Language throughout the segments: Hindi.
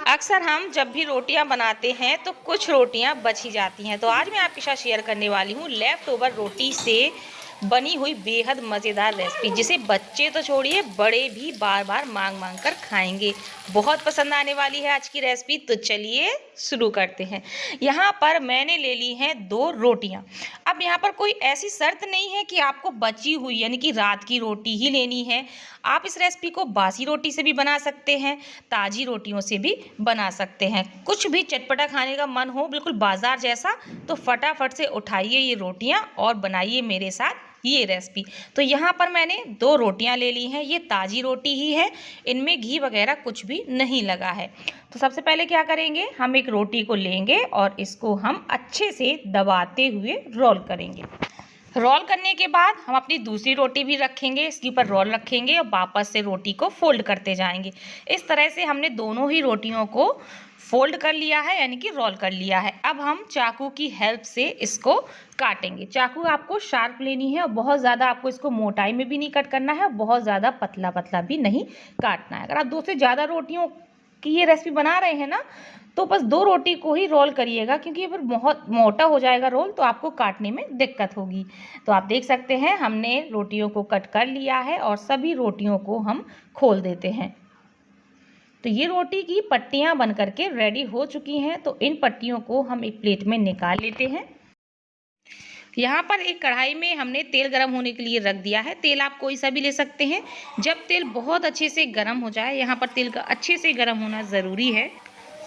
अक्सर हम जब भी रोटियां बनाते हैं तो कुछ रोटियां बच ही जाती हैं। तो आज मैं आपके साथ शेयर करने वाली हूँ लेफ्ट ओवर रोटी से बनी हुई बेहद मज़ेदार रेसिपी, जिसे बच्चे तो छोड़िए बड़े भी बार बार मांग मांग कर खाएंगे। बहुत पसंद आने वाली है आज की रेसिपी। तो चलिए शुरू करते हैं। यहाँ पर मैंने ले ली हैं 2 रोटियां। अब यहाँ पर कोई ऐसी शर्त नहीं है कि आपको बची हुई यानी कि रात की रोटी ही लेनी है। आप इस रेसिपी को बासी रोटी से भी बना सकते हैं, ताज़ी रोटियों से भी बना सकते हैं। कुछ भी चटपटा खाने का मन हो, बिल्कुल बाजार जैसा, तो फटाफट से उठाइए ये रोटियां और बनाइए मेरे साथ ये रेसिपी। तो यहाँ पर मैंने 2 रोटियां ले ली हैं। ये ताज़ी रोटी ही है, इनमें घी वगैरह कुछ भी नहीं लगा है। तो सबसे पहले क्या करेंगे, हम एक रोटी को लेंगे और इसको हम अच्छे से दबाते हुए रोल करेंगे। रोल करने के बाद हम अपनी दूसरी रोटी भी रखेंगे, इसके ऊपर रोल रखेंगे और वापस से रोटी को फोल्ड करते जाएंगे। इस तरह से हमने दोनों ही रोटियों को फोल्ड कर लिया है, यानी कि रोल कर लिया है। अब हम चाकू की हेल्प से इसको काटेंगे। चाकू आपको शार्प लेनी है और बहुत ज़्यादा आपको इसको मोटाई में भी नहीं कट करना है और बहुत ज़्यादा पतला पतला भी नहीं काटना है। अगर आप 2 से ज़्यादा रोटियों की ये रेसिपी बना रहे हैं ना, तो बस 2 रोटी को ही रोल करिएगा, क्योंकि ये फिर बहुत मोटा हो जाएगा रोल, तो आपको काटने में दिक्कत होगी। तो आप देख सकते हैं हमने रोटियों को कट कर लिया है और सभी रोटियों को हम खोल देते हैं। तो ये रोटी की पट्टियां बन करके रेडी हो चुकी हैं। तो इन पट्टियों को हम एक प्लेट में निकाल लेते हैं। यहाँ पर एक कढ़ाई में हमने तेल गरम होने के लिए रख दिया है। तेल आप कोई सा भी ले सकते हैं। जब तेल बहुत अच्छे से गरम हो जाए, यहाँ पर तेल का अच्छे से गरम होना ज़रूरी है,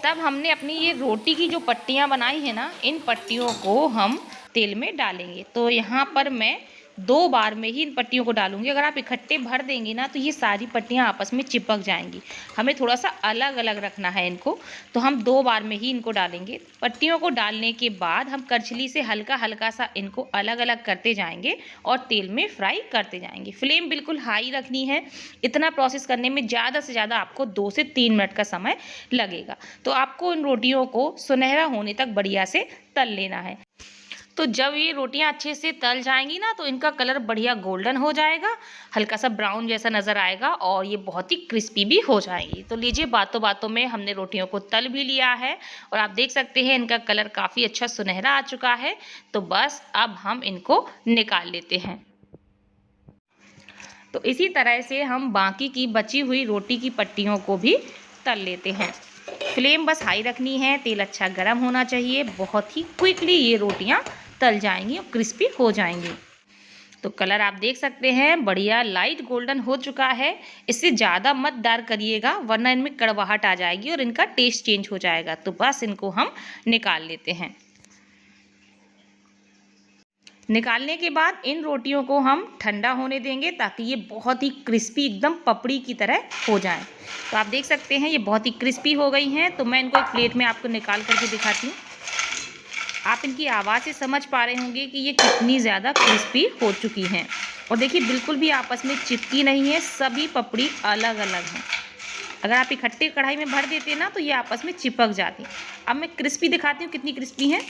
तब हमने अपनी ये रोटी की जो पट्टियाँ बनाई हैं ना, इन पट्टियों को हम तेल में डालेंगे। तो यहाँ पर मैं 2 बार में ही इन पट्टियों को डालूंगी। अगर आप इकट्ठे भर देंगी ना, तो ये सारी पट्टियाँ आपस में चिपक जाएंगी। हमें थोड़ा सा अलग अलग रखना है इनको, तो हम 2 बार में ही इनको डालेंगे। पट्टियों को डालने के बाद हम करछली से हल्का हल्का सा इनको अलग अलग करते जाएंगे और तेल में फ्राई करते जाएंगे। फ्लेम बिल्कुल हाई रखनी है। इतना प्रोसेस करने में ज़्यादा से ज़्यादा आपको 2 से 3 मिनट का समय लगेगा। तो आपको इन रोटियों को सुनहरा होने तक बढ़िया से तल लेना है। तो जब ये रोटियां अच्छे से तल जाएंगी ना, तो इनका कलर बढ़िया गोल्डन हो जाएगा, हल्का सा ब्राउन जैसा नज़र आएगा और ये बहुत ही क्रिस्पी भी हो जाएंगी। तो लीजिए, बातों बातों में हमने रोटियों को तल भी लिया है और आप देख सकते हैं इनका कलर काफ़ी अच्छा सुनहरा आ चुका है। तो बस अब हम इनको निकाल लेते हैं। तो इसी तरह से हम बाकी की बची हुई रोटी की पट्टियों को भी तल लेते हैं। फ्लेम बस हाई रखनी है, तेल अच्छा गर्म होना चाहिए। बहुत ही क्विकली ये रोटियां तल जाएंगी और क्रिस्पी हो जाएंगी। तो कलर आप देख सकते हैं बढ़िया लाइट गोल्डन हो चुका है। इससे ज़्यादा मत डार्क करिएगा, वरना इनमें कड़वाहट आ जाएगी और इनका टेस्ट चेंज हो जाएगा। तो बस इनको हम निकाल लेते हैं। निकालने के बाद इन रोटियों को हम ठंडा होने देंगे, ताकि ये बहुत ही क्रिस्पी एकदम पपड़ी की तरह हो जाएं। तो आप देख सकते हैं ये बहुत ही क्रिस्पी हो गई हैं। तो मैं इनको एक प्लेट में आपको निकाल करके दिखाती हूँ। आप इनकी आवाज़ से समझ पा रहे होंगे कि ये कितनी ज़्यादा क्रिस्पी हो चुकी हैं। और देखिए, बिल्कुल भी आपस में चिपकी नहीं है, सभी पपड़ी अलग अलग हैं। अगर आप इकट्ठे कढ़ाई में भर देते हैं ना, तो ये आपस में चिपक जाती हैं। अब मैं क्रिस्पी दिखाती हूँ कितनी क्रिस्पी हैं।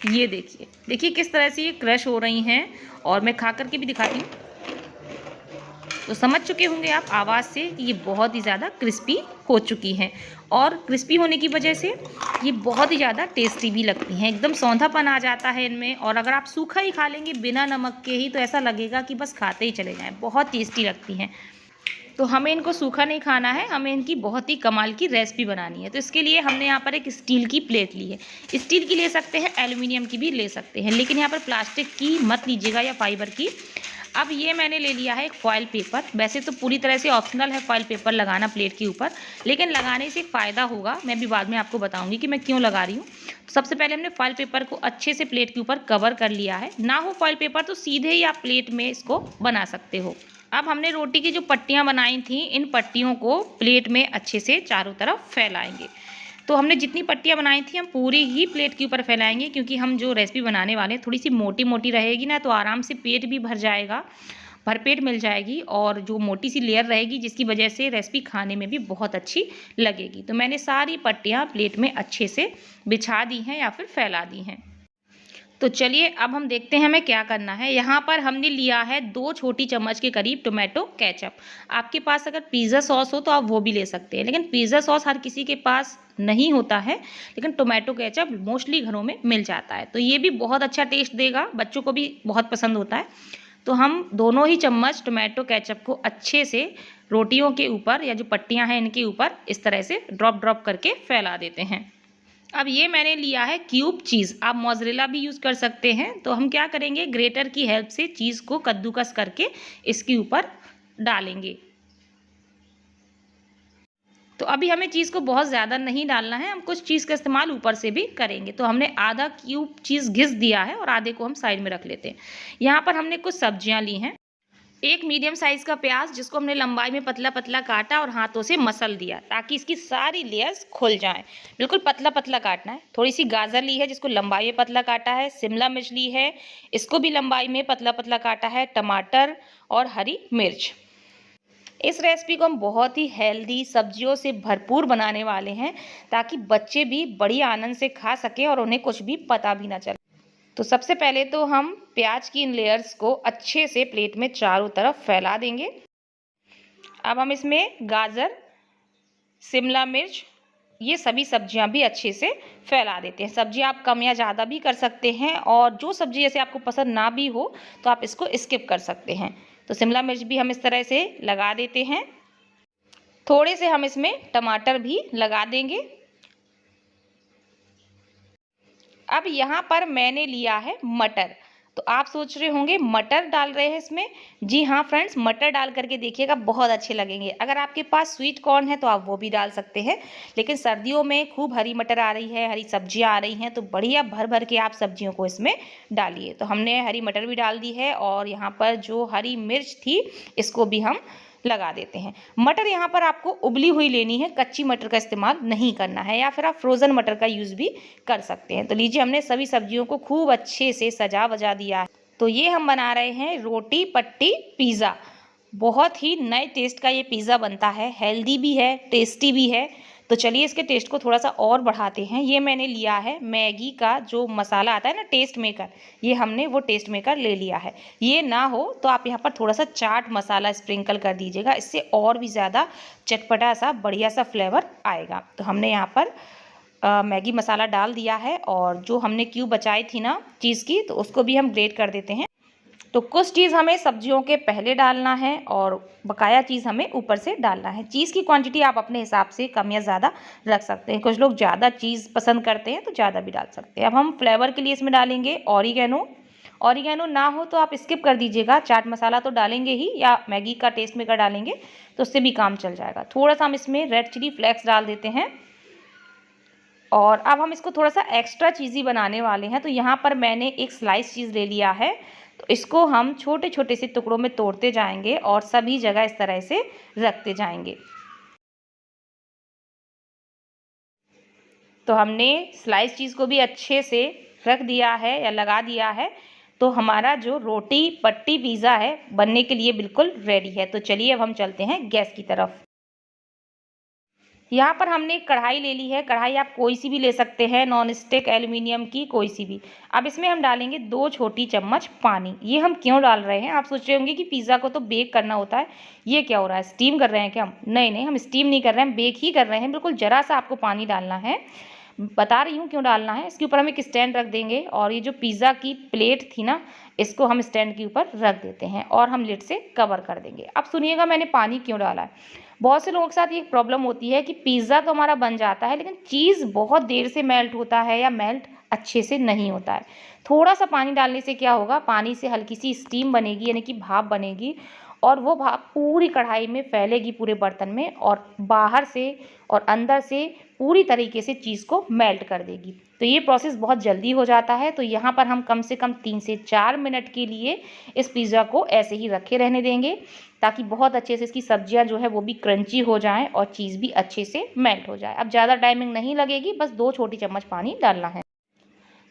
ये देखिए, देखिए किस तरह से ये क्रश हो रही हैं। और मैं खा करके भी दिखाती हूँ। तो समझ चुके होंगे आप आवाज़ से कि ये बहुत ही ज़्यादा क्रिस्पी हो चुकी हैं। और क्रिस्पी होने की वजह से ये बहुत ही ज़्यादा टेस्टी भी लगती हैं। एकदम सौंधापन आ जाता है इनमें। और अगर आप सूखा ही खा लेंगे बिना नमक के ही, तो ऐसा लगेगा कि बस खाते ही चले जाएं। बहुत टेस्टी लगती हैं। तो हमें इनको सूखा नहीं खाना है, हमें इनकी बहुत ही कमाल की रेसिपी बनानी है। तो इसके लिए हमने यहाँ पर एक स्टील की प्लेट ली है। स्टील की ले सकते हैं, एल्युमिनियम की भी ले सकते हैं, लेकिन यहाँ पर प्लास्टिक की मत लीजिएगा या फाइबर की। अब ये मैंने ले लिया है एक फॉयल पेपर। वैसे तो पूरी तरह से ऑप्शनल है फॉयल पेपर लगाना प्लेट के ऊपर, लेकिन लगाने से एक फ़ायदा होगा। मैं भी बाद में आपको बताऊंगी कि मैं क्यों लगा रही हूँ। तो सबसे पहले हमने फॉयल पेपर को अच्छे से प्लेट के ऊपर कवर कर लिया है। ना हो फॉयल पेपर तो सीधे ही आप प्लेट में इसको बना सकते हो। अब हमने रोटी की जो पट्टियाँ बनाई थी, इन पट्टियों को प्लेट में अच्छे से चारों तरफ फैलाएंगे। तो हमने जितनी पट्टियाँ बनाई थी हम पूरी ही प्लेट के ऊपर फैलाएंगे, क्योंकि हम जो रेसिपी बनाने वाले हैं थोड़ी सी मोटी मोटी रहेगी ना, तो आराम से पेट भी भर जाएगा, भरपेट मिल जाएगी। और जो मोटी सी लेयर रहेगी, जिसकी वजह से रेसिपी खाने में भी बहुत अच्छी लगेगी। तो मैंने सारी पट्टियाँ प्लेट में अच्छे से बिछा दी हैं या फिर फैला दी हैं। तो चलिए अब हम देखते हैं हमें क्या करना है। यहाँ पर हमने लिया है 2 छोटी चम्मच के करीब टोमेटो केचप। आपके पास अगर पिज़्ज़ा सॉस हो तो आप वो भी ले सकते हैं, लेकिन पिज़्ज़ा सॉस हर किसी के पास नहीं होता है, लेकिन टोमेटो केचप मोस्टली घरों में मिल जाता है। तो ये भी बहुत अच्छा टेस्ट देगा, बच्चों को भी बहुत पसंद होता है। तो हम दोनों ही चम्मच टोमेटो केचप को अच्छे से रोटियों के ऊपर या जो पट्टियाँ हैं इनके ऊपर इस तरह से ड्रॉप ड्रॉप करके फैला देते हैं। अब ये मैंने लिया है क्यूब चीज़, आप मोज़रेला भी यूज़ कर सकते हैं। तो हम क्या करेंगे, ग्रेटर की हेल्प से चीज़ को कद्दूकस करके इसके ऊपर डालेंगे। तो अभी हमें चीज़ को बहुत ज़्यादा नहीं डालना है, हम कुछ चीज़ का इस्तेमाल ऊपर से भी करेंगे। तो हमने आधा क्यूब चीज़ घिस दिया है और आधे को हम साइड में रख लेते हैं। यहाँ पर हमने कुछ सब्जियाँ ली हैं। एक मीडियम साइज़ का प्याज जिसको हमने लंबाई में पतला पतला काटा और हाथों से मसल दिया ताकि इसकी सारी लेयर्स खुल जाएं। बिल्कुल पतला पतला काटना है। थोड़ी सी गाजर ली है जिसको लंबाई में पतला काटा है। शिमला मिर्च ली है, इसको भी लंबाई में पतला पतला काटा है। टमाटर और हरी मिर्च। इस रेसिपी को हम बहुत ही हेल्दी सब्जियों से भरपूर बनाने वाले हैं ताकि बच्चे भी बड़ी आनंद से खा सकें और उन्हें कुछ भी पता भी ना चले। तो सबसे पहले तो हम प्याज की इन लेयर्स को अच्छे से प्लेट में चारों तरफ फैला देंगे। अब हम इसमें गाजर, शिमला मिर्च, ये सभी सब्जियां भी अच्छे से फैला देते हैं। सब्जियां आप कम या ज़्यादा भी कर सकते हैं और जो सब्जी जैसे आपको पसंद ना भी हो तो आप इसको स्किप कर सकते हैं। तो शिमला मिर्च भी हम इस तरह से लगा देते हैं। थोड़े से हम इसमें टमाटर भी लगा देंगे। अब यहाँ पर मैंने लिया है मटर। तो आप सोच रहे होंगे मटर डाल रहे हैं इसमें। जी हाँ फ्रेंड्स, मटर डाल करके देखिएगा, बहुत अच्छे लगेंगे। अगर आपके पास स्वीट कॉर्न है तो आप वो भी डाल सकते हैं, लेकिन सर्दियों में खूब हरी मटर आ रही है, हरी सब्जियां आ रही हैं, तो बढ़िया भर भर के आप सब्जियों को इसमें डालिए। तो हमने हरी मटर भी डाल दी है और यहाँ पर जो हरी मिर्च थी इसको भी हम लगा देते हैं। मटर यहाँ पर आपको उबली हुई लेनी है, कच्ची मटर का इस्तेमाल नहीं करना है, या फिर आप फ्रोज़न मटर का यूज़ भी कर सकते हैं। तो लीजिए, हमने सभी सब्जियों को खूब अच्छे से सजा वजा दिया है। तो ये हम बना रहे हैं रोटी पट्टी पिज़्ज़ा। बहुत ही नए टेस्ट का ये पिज़्ज़ा बनता है, हेल्दी भी है, टेस्टी भी है। तो चलिए इसके टेस्ट को थोड़ा सा और बढ़ाते हैं। ये मैंने लिया है मैगी का जो मसाला आता है ना, टेस्ट मेकर, ये हमने वो टेस्ट मेकर ले लिया है। ये ना हो तो आप यहाँ पर थोड़ा सा चाट मसाला स्प्रिंकल कर दीजिएगा, इससे और भी ज़्यादा चटपटा सा बढ़िया सा फ्लेवर आएगा। तो हमने यहाँ पर मैगी मसाला डाल दिया है और जो हमने क्यूब बचाई थी ना चीज़ की, तो उसको भी हम ग्रेट कर देते हैं। तो कुछ चीज़ हमें सब्जियों के पहले डालना है और बकाया चीज़ हमें ऊपर से डालना है। चीज़ की क्वांटिटी आप अपने हिसाब से कम या ज़्यादा रख सकते हैं। कुछ लोग ज़्यादा चीज़ पसंद करते हैं तो ज़्यादा भी डाल सकते हैं। अब हम फ्लेवर के लिए इसमें डालेंगे ऑरिगेनो। ऑरिगेनो ना हो तो आप स्किप कर दीजिएगा, चाट मसाला तो डालेंगे ही या मैगी का टेस्ट मेकर डालेंगे तो उससे भी काम चल जाएगा। थोड़ा सा हम इसमें रेड चिली फ्लेक्स डाल देते हैं और अब हम इसको थोड़ा सा एक्स्ट्रा चीज़ी बनाने वाले हैं। तो यहाँ पर मैंने एक स्लाइस चीज़ ले लिया है, तो इसको हम छोटे छोटे से टुकड़ों में तोड़ते जाएंगे और सभी जगह इस तरह से रखते जाएंगे। तो हमने स्लाइस चीज़ को भी अच्छे से रख दिया है या लगा दिया है। तो हमारा जो रोटी पट्टी पिज़्ज़ा है बनने के लिए बिल्कुल रेडी है। तो चलिए अब हम चलते हैं गैस की तरफ। यहाँ पर हमने एक कढ़ाई ले ली है। कढ़ाई आप कोई सी भी ले सकते हैं, नॉन स्टिक, एल्युमिनियम की, कोई सी भी। अब इसमें हम डालेंगे 2 छोटी चम्मच पानी। ये हम क्यों डाल रहे हैं, आप सोच रहे होंगे कि पिज़्ज़ा को तो बेक करना होता है, ये क्या हो रहा है, स्टीम कर रहे हैं क्या हम? नहीं नहीं, हम स्टीम नहीं कर रहे हैं, बेक ही कर रहे हैं। बिल्कुल ज़रा सा आपको पानी डालना है। बता रही हूँ क्यों डालना है। इसके ऊपर हम एक स्टैंड रख देंगे और ये जो पिज़्ज़ा की प्लेट थी ना, इसको हम स्टैंड के ऊपर रख देते हैं और हम लिड से कवर कर देंगे। अब सुनिएगा मैंने पानी क्यों डाला है। बहुत से लोगों के साथ ये प्रॉब्लम होती है कि पिज़्ज़ा तो हमारा बन जाता है लेकिन चीज़ बहुत देर से मेल्ट होता है या मेल्ट अच्छे से नहीं होता है। थोड़ा सा पानी डालने से क्या होगा, पानी से हल्की सी स्टीम बनेगी, यानी कि भाप बनेगी और वो भाप पूरी कढ़ाई में फैलेगी, पूरे बर्तन में, और बाहर से और अंदर से पूरी तरीके से चीज़ को मेल्ट कर देगी। तो ये प्रोसेस बहुत जल्दी हो जाता है। तो यहाँ पर हम कम से कम 3 से 4 मिनट के लिए इस पिज़्ज़ा को ऐसे ही रखे रहने देंगे ताकि बहुत अच्छे से इसकी सब्जियां जो है वो भी क्रंची हो जाएं और चीज़ भी अच्छे से मेल्ट हो जाए। अब ज़्यादा टाइमिंग नहीं लगेगी, बस 2 छोटी चम्मच पानी डालना है।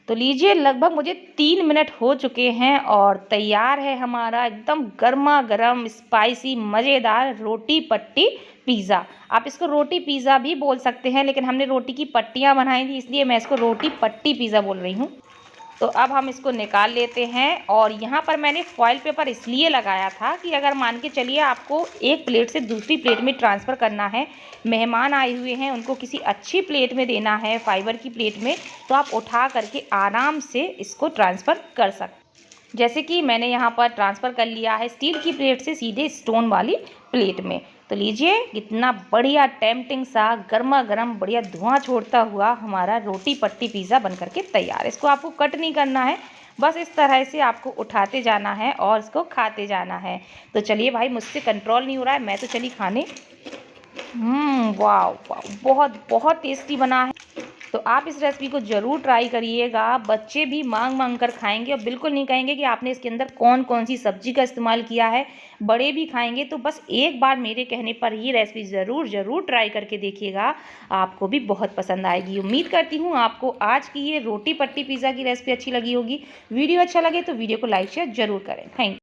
तो लीजिए, लगभग मुझे 3 मिनट हो चुके हैं और तैयार है हमारा एकदम गर्मा गर्म स्पाइसी मज़ेदार रोटी पट्टी पिज़्ज़ा। आप इसको रोटी पिज़्ज़ा भी बोल सकते हैं, लेकिन हमने रोटी की पट्टियाँ बनाई थी इसलिए मैं इसको रोटी पट्टी पिज़्ज़ा बोल रही हूँ। तो अब हम इसको निकाल लेते हैं। और यहाँ पर मैंने फॉइल पेपर इसलिए लगाया था कि अगर मान के चलिए आपको एक प्लेट से दूसरी प्लेट में ट्रांसफ़र करना है, मेहमान आए हुए हैं उनको किसी अच्छी प्लेट में देना है, फाइबर की प्लेट में, तो आप उठा करके आराम से इसको ट्रांसफ़र कर सकते। जैसे कि मैंने यहाँ पर ट्रांसफ़र कर लिया है स्टील की प्लेट से सीधे स्टोन वाली प्लेट में। तो लीजिए कितना बढ़िया टेम्पटिंग सा गर्मा गर्म बढ़िया धुआं छोड़ता हुआ हमारा रोटी पट्टी पिज़्ज़ा बनकर के तैयार है। इसको आपको कट नहीं करना है, बस इस तरह से आपको उठाते जाना है और इसको खाते जाना है। तो चलिए भाई, मुझसे कंट्रोल नहीं हो रहा है, मैं तो चली खाने। वाह वाह, बहुत बहुत टेस्टी बना है। तो आप इस रेसिपी को ज़रूर ट्राई करिएगा, बच्चे भी मांग मांग कर खाएंगे और बिल्कुल नहीं कहेंगे कि आपने इसके अंदर कौन कौन सी सब्जी का इस्तेमाल किया है। बड़े भी खाएंगे। तो बस एक बार मेरे कहने पर ये रेसिपी ज़रूर ज़रूर ट्राई करके देखिएगा, आपको भी बहुत पसंद आएगी। उम्मीद करती हूँ आपको आज की ये रोटी पट्टी पिज़्ज़ा की रेसिपी अच्छी लगी होगी। वीडियो अच्छा लगे तो वीडियो को लाइक शेयर ज़रूर करें। Thank you.